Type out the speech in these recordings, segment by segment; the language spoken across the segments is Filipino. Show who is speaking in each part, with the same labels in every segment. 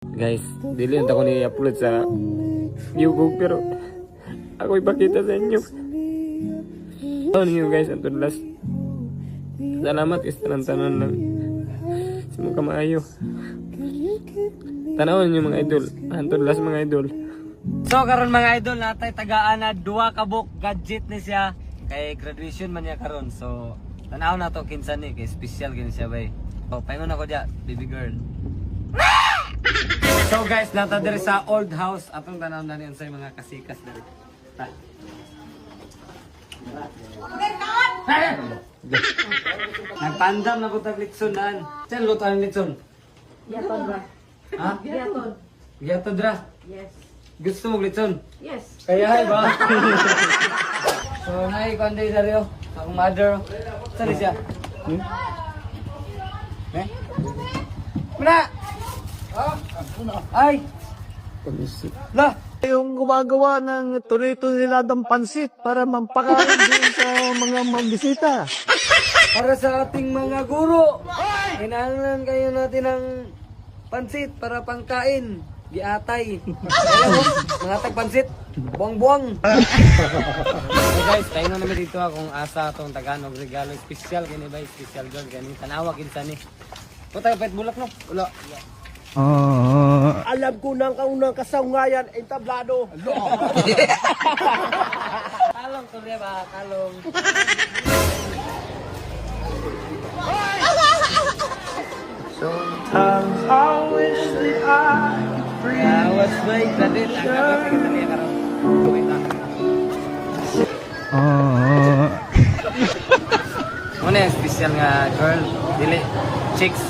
Speaker 1: Guys, dili na ako ni-upload sa YouTube pero ako ipakita sa inyo. Ano niyo guys, ang tudlas. Salamat is tanan lang. Simo ka maayo. Tanawon niyo mga idol. Ang tudlas mga idol.
Speaker 2: So karon mga idol natay tagaan na duha ka book gadget ni siya kay graduation man niya karon. So tanaw na to kinsa ni kay special gini siya bay. So paingon ako dia, baby girl. So guys, nata diri sa old house atong tanaw na niyan sa mga kasikas diri. Ta. Nagpandam na ko tag litson daan. Saan luto ang litson?
Speaker 3: Giaton ba?
Speaker 2: Ha?
Speaker 3: Giaton.
Speaker 2: Giato dra.
Speaker 3: Yes.
Speaker 2: Gusto mo litson?
Speaker 3: Yes.
Speaker 2: Kaya ay ba? So nay kundi dario, akong mother. Saan siya? Eh? Muna! Ay! La!
Speaker 4: Yung gumagawa ng tunay-tuniladang pansit para mampakain din sa mga magbisita.
Speaker 2: Para sa ating mga guro, hinahanglan kayo natin ng pansit para pangkain. Giatay. Alam mo, mga tagpansit. Buwang-buwang. So guys, tayo na namin dito akong asa itong Tagalog regalo. Special gani ba? Special girl gani. Tanawag kinsa ni. Puta, pet bulak no? Wala.
Speaker 4: Alam ko nang kaunang kasaungayan, entablado.
Speaker 2: Talong to ba? Talong.
Speaker 4: Sometimes I wish that I could breathe.
Speaker 2: What's my credit? Ang kapag kita niya karon. Wait lang. Muna yung special nga girl. Dili. Chicks.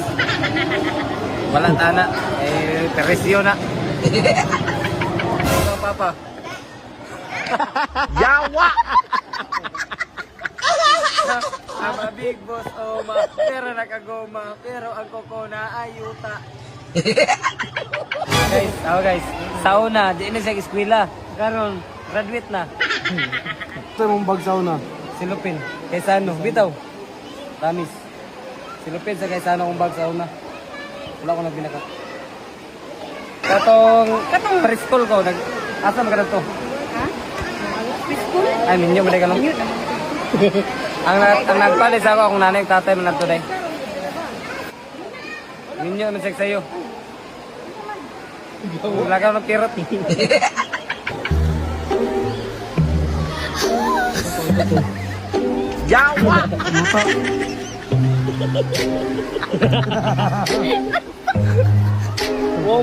Speaker 2: Walang tana. Eh, peresyo na. Ano, papa?
Speaker 4: Yawa!
Speaker 2: I'm a big boss, oma. Pero nakagoma. Pero ang koko na ayuta. Guys, ako guys. Sauna. Di na siya eskwela. Karon, graduate na.
Speaker 4: Ito mong bagsaw na.
Speaker 2: Silupin. Kaysano. Bitaw. Promise. Silupin sa Kaysano kung bag sauna. Wala ko nagbinaka. Katong preschool ko. Asa magkano to?
Speaker 3: Ha? Preschool?
Speaker 2: Ay, minyo ba ka lang? ang nagpalis ako akong nanay tatay man nato day. Minyo man sek sayo. Wala ka ng pirot.
Speaker 4: Yawa!
Speaker 2: Wow,